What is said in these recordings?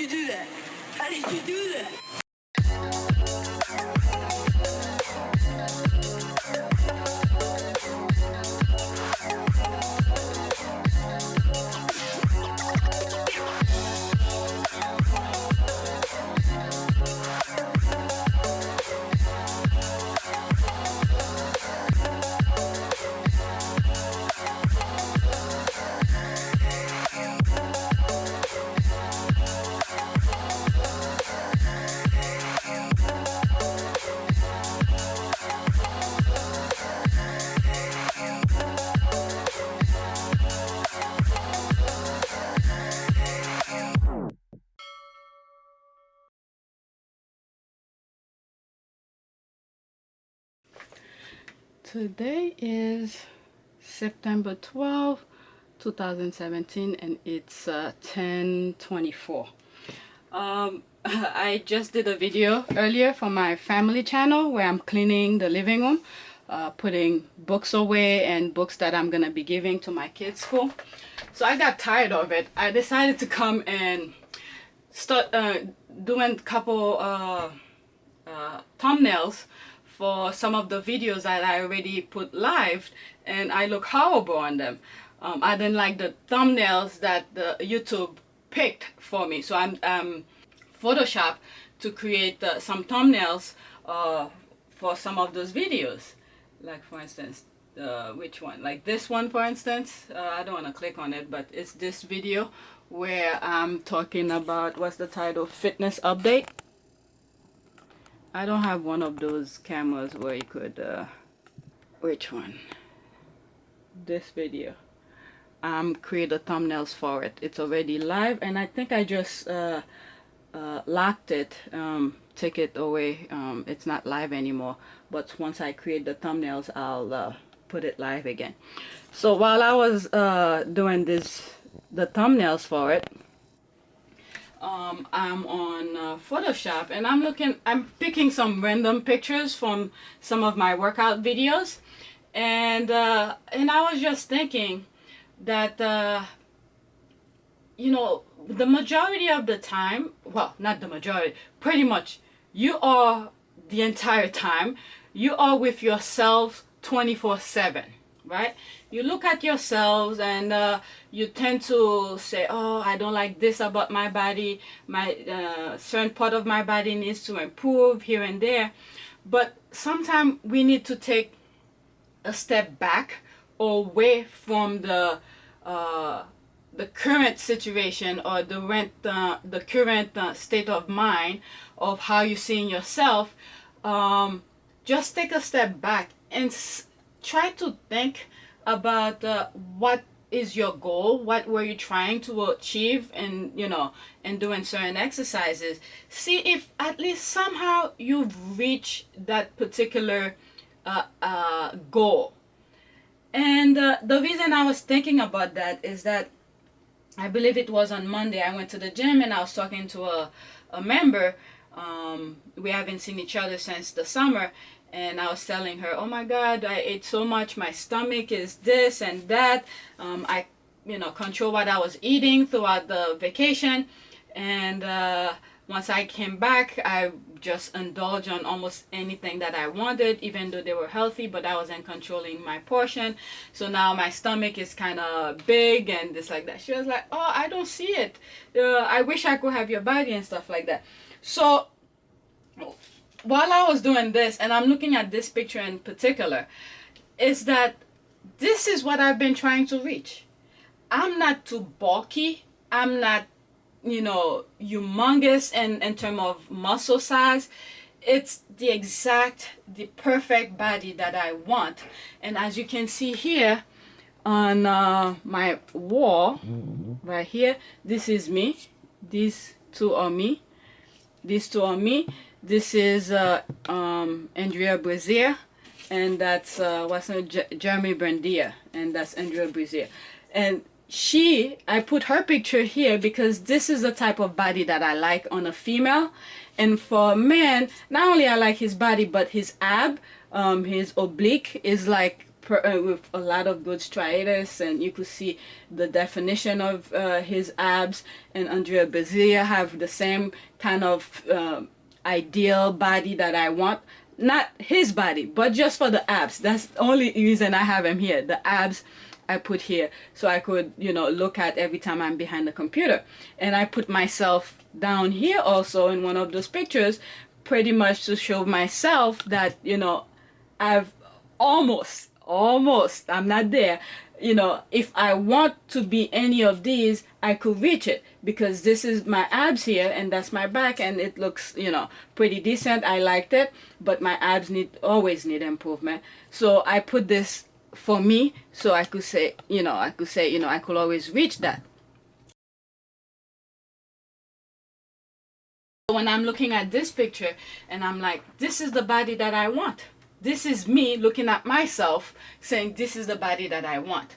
you do that? How did you do that? Today is September 12, 2017, and it's 10:24. I just did a video earlier for my family channel where I'm cleaning the living room, putting books away and books that I'm gonna be giving to my kids' school. So I got tired of it. I decided to come and start doing a couple thumbnails for some of the videos that I already put live, and I look horrible on them. I didn't like the thumbnails that the YouTube picked for me, so I'm Photoshop to create some thumbnails for some of those videos. Like for instance, which one? Like this one, for instance. I don't want to click on it, but it's this video where I'm talking about, what's the title? Fitness update. I don't have one of those cameras where you could, which one? This video. Create a thumbnails for it. It's already live, and I think I just locked it, take it away. It's not live anymore, but once I create the thumbnails, I'll put it live again. So while I was doing the thumbnails for it, I'm on Photoshop, and I'm picking some random pictures from some of my workout videos, and I was just thinking that you know, the majority of the time, well, not the majority, pretty much you are the entire time, you are with yourself 24/7, right? You look at yourselves and you tend to say, oh, I don't like this about my body, my certain part of my body needs to improve here and there. But sometimes we need to take a step back or away from the current situation or the current state of mind of how you're seeing yourself. Just take a step back and try to think about what is your goal, what were you trying to achieve, and and doing certain exercises. See if at least somehow you've reached that particular goal. And the reason I was thinking about that is that I believe it was on Monday, I went to the gym and I was talking to a member. We haven't seen each other since the summer, and I was telling her, oh my God, I ate so much, my stomach is this and that. I control what I was eating throughout the vacation, and once I came back, I just indulged on almost anything that I wanted, even though they were healthy, but I wasn't controlling my portion. So now my stomach is kind of big and this like that. She was like, oh, I don't see it. I wish I could have your body and stuff like that. So while I was doing this, and I'm looking at this picture in particular, is that this is what I've been trying to reach. I'm not too bulky. I'm not humongous in terms of muscle size. It's the perfect body that I want. And as you can see here on my wall right here, this is me. These two are me. These two are me. This is Andrea Brazier, and that's Jeremy Brandia, and that's Andrea Brazier. And I put her picture here because this is the type of body that I like on a female. And for a man, not only I like his body, but his his oblique is like with a lot of good striatus, and you could see the definition of his abs. And Andrea Bazilla have the same kind of ideal body that I want. Not his body, but just for the abs. That's the only reason I have him here. The abs I put here so I could, you know, look at every time I'm behind the computer. And I put myself down here also in one of those pictures, pretty much to show myself that, you know, I've almost, I'm not there. You know, if I want to be any of these, I could reach it, because this is my abs here and that's my back, and it looks, you know, pretty decent. I liked it, but my abs always need improvement. So I put this for me, so I could say, you know, I could always reach that. When I'm looking at this picture and I'm like, this is the body that I want. This is me looking at myself saying, this is the body that I want.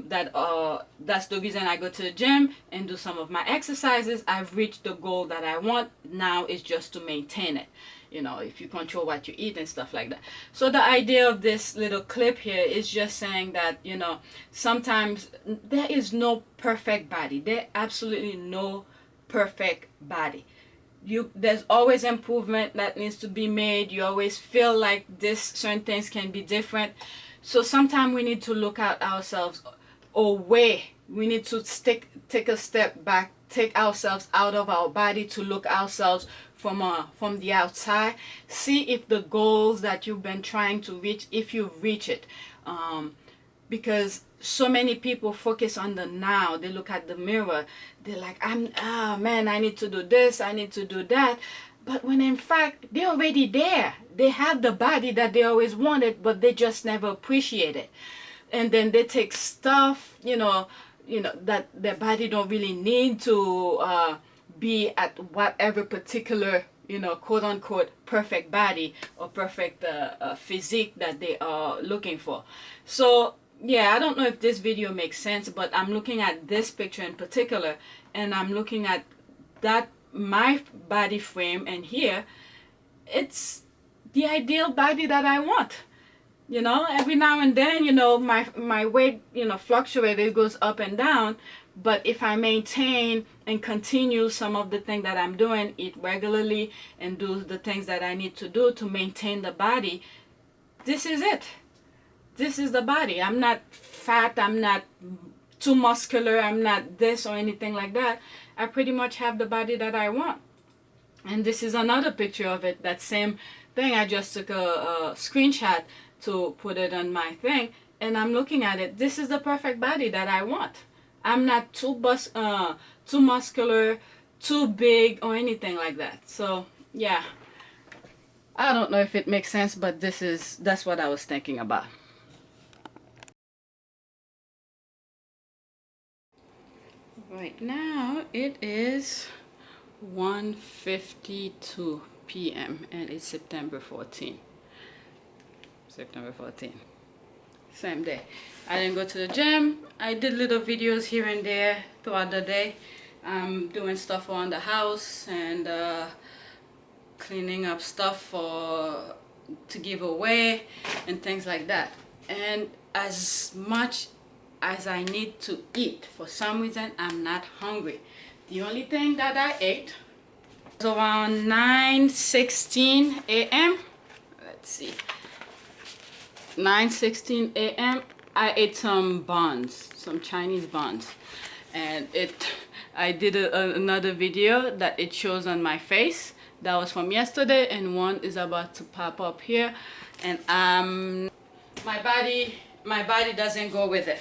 That's the reason I go to the gym and do some of my exercises. I've reached the goal that I want. Now it's just to maintain it. You know, if you control what you eat and stuff like that. So the idea of this little clip here is just saying that, you know, sometimes there is no perfect body. There absolutely no perfect body. There's always improvement that needs to be made. You always feel like certain things can be different. So sometimes we need to look at ourselves away. We need to take a step back, take ourselves out of our body to look ourselves from the outside. See if the goals that you've been trying to reach, if you reach it. Because so many people focus on the now. They look at the mirror. They're like, man, I need to do this, I need to do that. But when in fact, they're already there. They have the body that they always wanted, but they just never appreciate it. And then they take stuff, you know, that their body don't really need to be at whatever particular, you know, quote unquote perfect body or perfect physique that they are looking for. So yeah, I don't know if this video makes sense, but I'm looking at this picture in particular, and I'm looking at that, my body frame, and here it's the ideal body that I want. You know, every now and then, you know, my weight, you know, fluctuates, it goes up and down. But if I maintain and continue some of the things that I'm doing, eat regularly and do the things that I need to do to maintain the body, this is it. This is the body. I'm not fat, I'm not too muscular, I'm not this or anything like that. I pretty much have the body that I want. And this is another picture of it, that same thing. I just took a screenshot to put it on my thing, and I'm looking at it. This is the perfect body that I want. I'm not too muscular, too big or anything like that. So yeah, I don't know if it makes sense, but that's what I was thinking about. Right now it is 1:52 p.m. and it's September 14. September 14. Same day. I didn't go to the gym. I did little videos here and there throughout the day. I'm doing stuff around the house and cleaning up stuff to give away and things like that. And as much as I need to eat, for some reason I'm not hungry. The only thing that I ate was around 9:16 a.m. Let's see, 9:16 a.m. I ate some buns, some Chinese buns, and I did another video that it shows on my face. That was from yesterday, and one is about to pop up here, and my body doesn't go with it.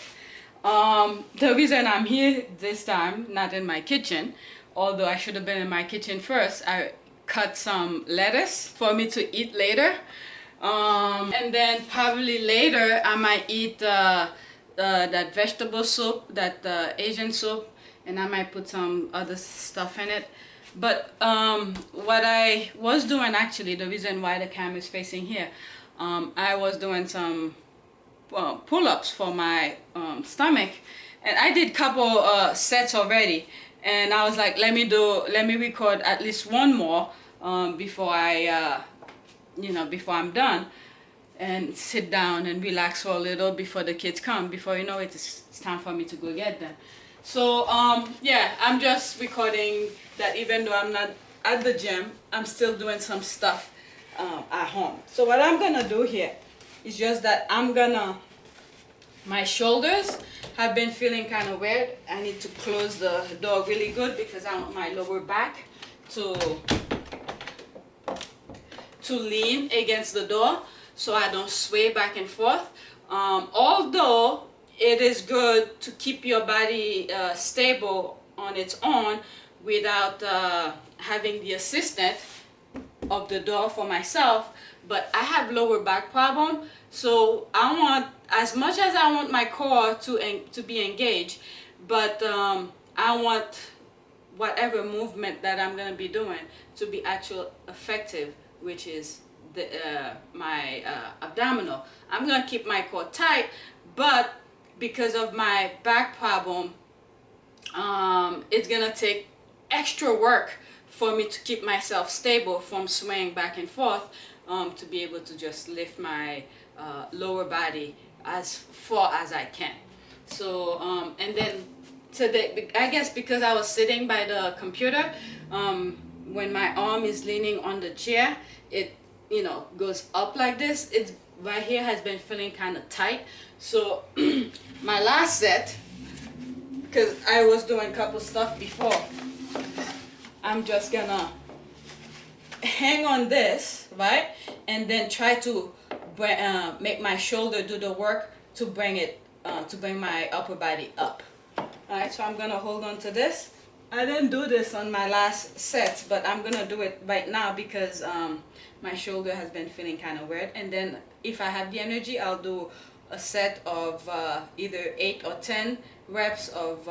The reason I'm here this time, not in my kitchen, although I should have been in my kitchen first, I cut some lettuce for me to eat later. And then probably later I might eat that vegetable soup, that Asian soup, and I might put some other stuff in it. But what I was doing, actually, the reason why the camera is facing here, I was doing some pull-ups for my stomach, and I did couple sets already, and I was like, let me record at least one more before I before I'm done. and sit down and relax for a little before the kids come. Before you know it, it's time for me to go get them. So yeah, I'm just recording that even though I'm not at the gym, I'm still doing some stuff at home. So what I'm gonna do here is just that my shoulders have been feeling kind of weird. I need to close the door really good because I want my lower back to lean against the door so I don't sway back and forth. Although it is good to keep your body stable on its own without having the assistant of the door for myself, but I have lower back problem, so I want, as much as I want my core to be engaged, but I want whatever movement that I'm gonna be doing to be actually effective, which is my abdominal. I'm gonna keep my core tight, but because of my back problem, it's gonna take extra work for me to keep myself stable from swaying back and forth, to be able to just lift my lower body as far as I can. So and then today, I guess because I was sitting by the computer, when my arm is leaning on the chair, it, you know, goes up like this. It's right here has been feeling kind of tight. So my last set, because I was doing a couple stuff before, I'm just gonna hang on this, right, and then try to make my shoulder do the work to bring it to bring my upper body up. All right, so I'm gonna hold on to this. I didn't do this on my last set, but I'm gonna do it right now because my shoulder has been feeling kind of weird. And then if I have the energy, I'll do a set of either 8 or 10 reps of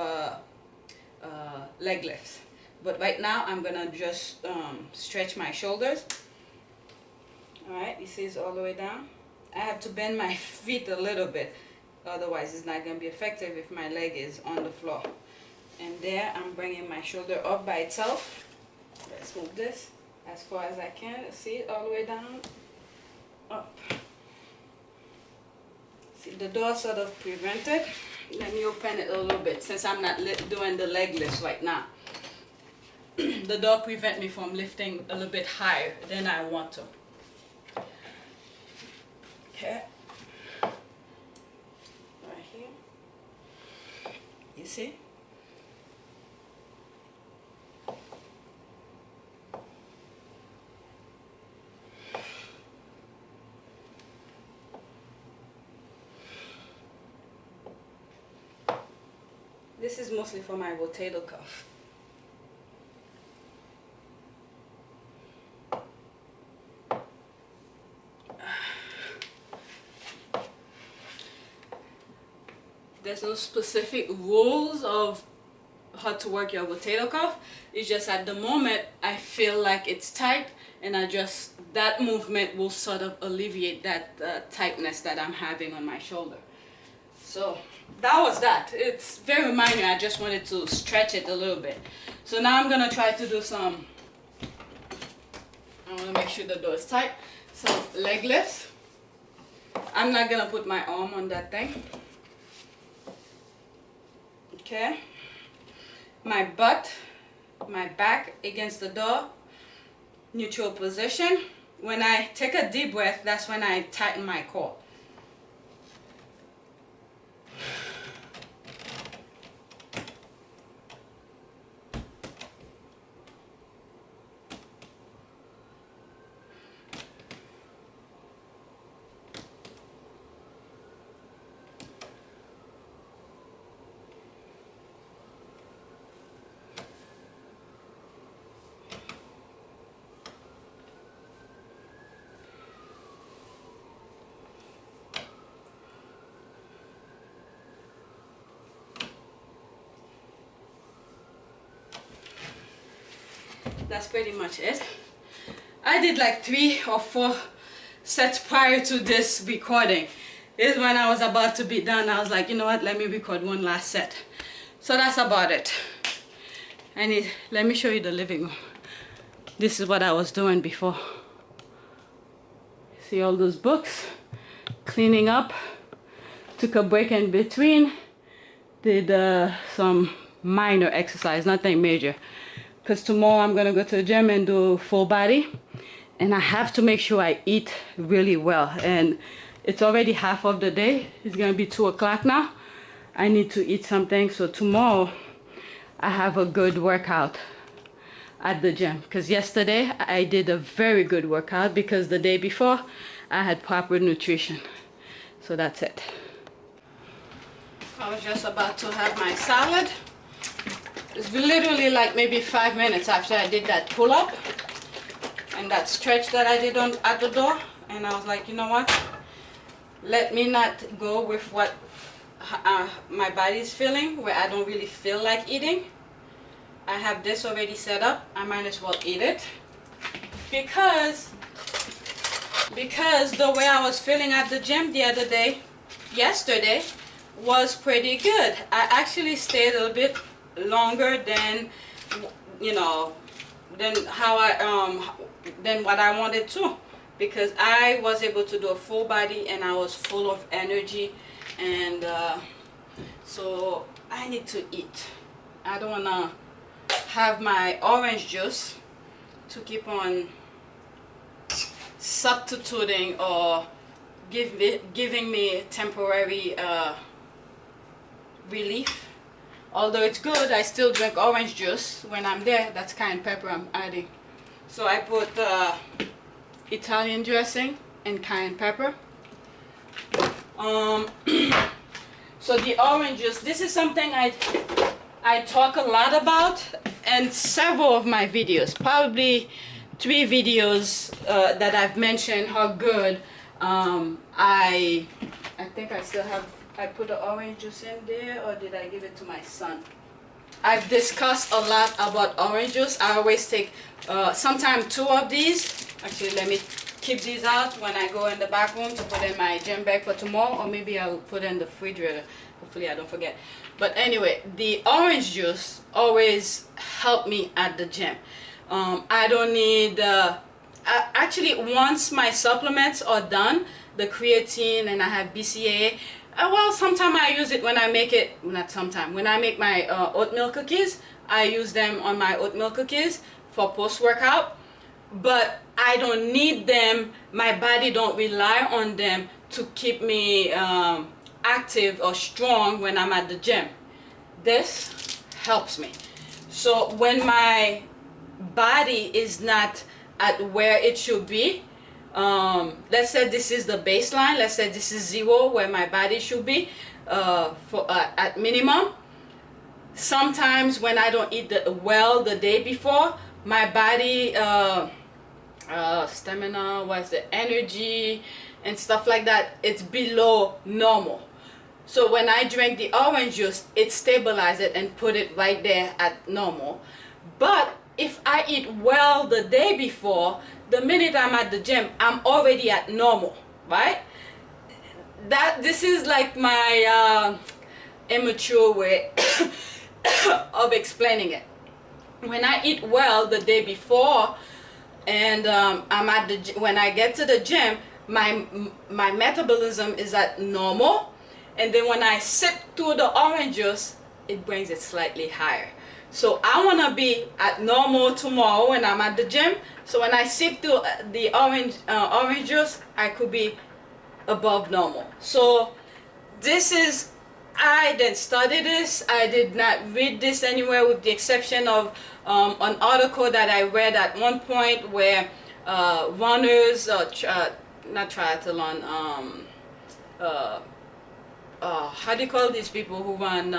leg lifts. But right now I'm gonna just stretch my shoulders. All right, this is all the way down. I have to bend my feet a little bit, otherwise it's not gonna be effective if my leg is on the floor. And there, I'm bringing my shoulder up by itself. Let's move this as far as I can. See it all the way down, up. See, the door sort of prevented. Let me open it a little bit since I'm not doing the leg lifts right now. The door prevent me from lifting a little bit higher than I want to. Okay. Right here. You see? This is mostly for my rotator cuff. There's no specific rules of how to work your rotator cuff. It's just at the moment I feel like it's tight, and that movement will sort of alleviate that tightness that I'm having on my shoulder. So that was that. It's very minor. I just wanted to stretch it a little bit. So now I'm gonna try to do some, I want to make sure the door is tight, some leg lifts. I'm not gonna put my arm on that thing. Okay, my butt, my back against the door, neutral position. When I take a deep breath, that's when I tighten my core. That's pretty much it. I did like 3 or 4 sets prior to this recording. This is when I was about to be done. I was like, you know what, let me record one last set. So that's about it. Let me show you the living room. This is what I was doing before. See all those books? cleaning up, took a break in between, did some minor exercise, nothing major, because tomorrow I'm gonna go to the gym and do full body, and I have to make sure I eat really well. And it's already half of the day. It's gonna be 2 o'clock now. I need to eat something, so tomorrow I have a good workout at the gym, because yesterday I did a very good workout because the day before I had proper nutrition. So that's it. I was just about to have my salad. It's literally like maybe 5 minutes after I did that pull-up and that stretch that I did at the door, and I was like, you know what, let me not go with what my body's feeling, where I don't really feel like eating. I have this already set up. I might as well eat it because the way I was feeling at the gym the other day, yesterday, was pretty good. I actually stayed a little bit longer than, you know, than what I wanted to, because I was able to do a full body and I was full of energy, and so I need to eat. I don't want to have my orange juice to keep on substituting or giving me temporary relief. Although it's good, I still drink orange juice when I'm there. That's cayenne pepper I'm adding. So I put Italian dressing and cayenne pepper. So the orange juice, this is something I talk a lot about in several of my videos, probably 3 videos that I've mentioned how good. I think I still have, I put the orange juice in there, or did I give it to my son? I've discussed a lot about orange juice. I always take sometimes 2 of these. Actually, let me keep these out when I go in the back room to put in my gym bag for tomorrow, or maybe I'll put in the refrigerator. Hopefully I don't forget. But anyway, the orange juice always help me at the gym. I don't need actually, once my supplements are done, the creatine, and I have BCAA, well, sometimes I use it when I make it, not sometime, when I make my oatmeal cookies. I use them on my oatmeal cookies for post-workout, but I don't need them. My body don't rely on them to keep me active or strong when I'm at the gym. This helps me. So when my body is not at where it should be, let's say this is the baseline, let's say this is 0 where my body should be at minimum. Sometimes when I don't eat well the day before, my body stamina, what's the energy and stuff like that, it's below normal. So when I drink the orange juice, it stabilizes it and put it right there at normal. But if I eat well the day before, the minute I'm at the gym, I'm already at normal, right? This is like my immature way of explaining it. When I eat well the day before, and when I get to the gym, my metabolism is at normal, and then when I sip through the orange juice, it brings it slightly higher. So I want to be at normal tomorrow when I'm at the gym. So when I sip through the orange juice, I could be above normal. So this is, I didn't study this. I did not read this anywhere, with the exception of an article that I read at one point where runners, not triathlon, how do you call these people who run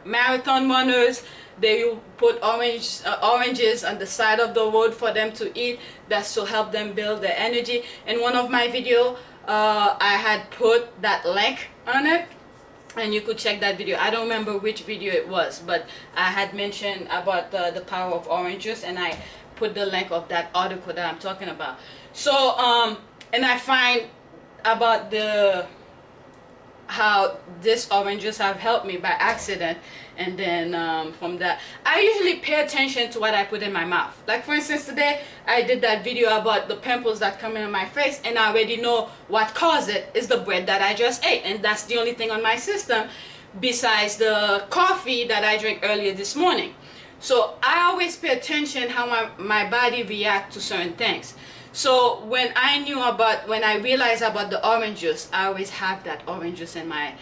marathon runners, they put oranges on the side of the road for them to eat. That's to help them build their energy. In one of my videos, I had put that link on it, and you could check that video. I don't remember which video it was, but I had mentioned about the power of orange juice, and I put the link of that article that I'm talking about. So and I find about how these oranges have helped me by accident. And then from that, I usually pay attention to what I put in my mouth. Like for instance, today I did that video about the pimples that come in my face, and I already know what caused it is the bread that I just ate, and that's the only thing on my system besides the coffee that I drank earlier this morning. So I always pay attention how my body reacts to certain things. So when I realized about the orange juice, I always have that orange juice in my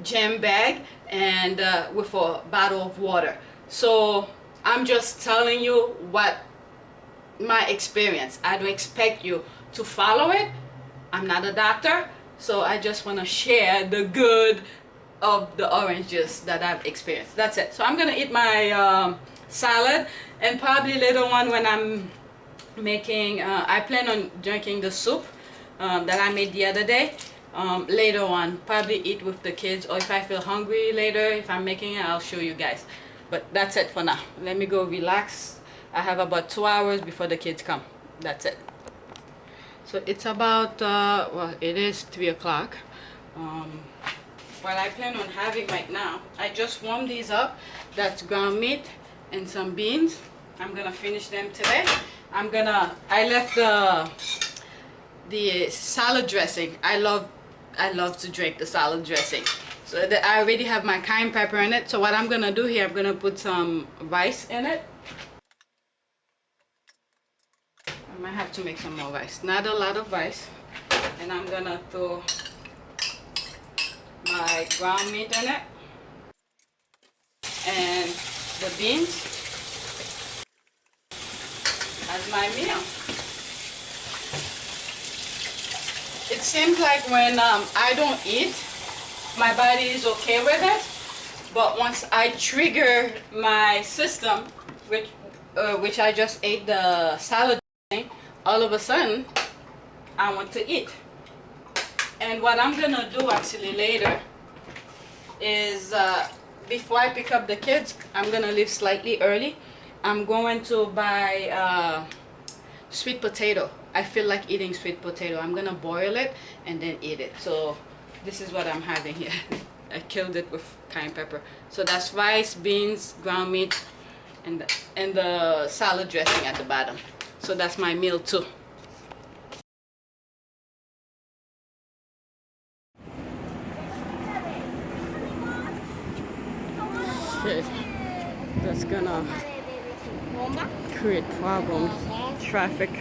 gym bag, and with a bottle of water. So I'm just telling you what my experience. I don't expect you to follow it. I'm not a doctor, so I just want to share the good of the orange juice that I've experienced. That's it. So I'm gonna eat my salad, and probably later on when I'm making I plan on drinking the soup that I made the other day. Later on, probably eat with the kids, or if I feel hungry later, if I'm making it, I'll show you guys. But that's it for now. Let me go relax. I have about 2 hours before the kids come. That's it. So it's about well, it is 3 o'clock. What I plan on having right now, I just warmed these up. That's ground meat and some beans. I'm gonna finish them today. I left the salad dressing. I love to drink the salad dressing. So I already have my cayenne pepper in it. So what I'm gonna do here, I'm gonna put some rice in it. I might have to make some more rice. Not a lot of rice. And I'm gonna throw my ground meat in it and the beans as my meal. It seems like when I don't eat, my body is okay with it, but once I trigger my system, which I just ate the salad thing, all of a sudden I want to eat. And what I'm gonna do actually later is before I pick up the kids, I'm gonna leave slightly early. I'm going to buy sweet potato. I feel like eating sweet potato. I'm gonna boil it and then eat it. So this is what I'm having here. I killed it with cayenne pepper. So that's rice, beans, ground meat, and the salad dressing at the bottom. So that's my meal too. Shit, that's gonna create problems. Traffic.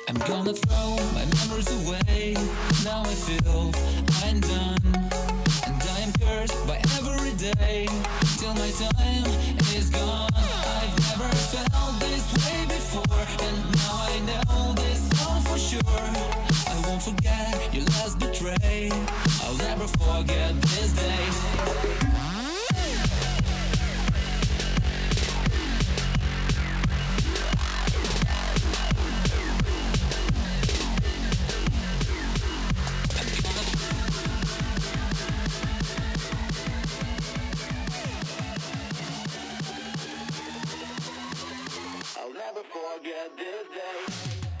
I'm gonna throw my memories away. Now I feel I'm done, and I am cursed by every day till my time is gone. I've never felt this way before, and now I know this all for sure. I won't forget your last betray. I'll never forget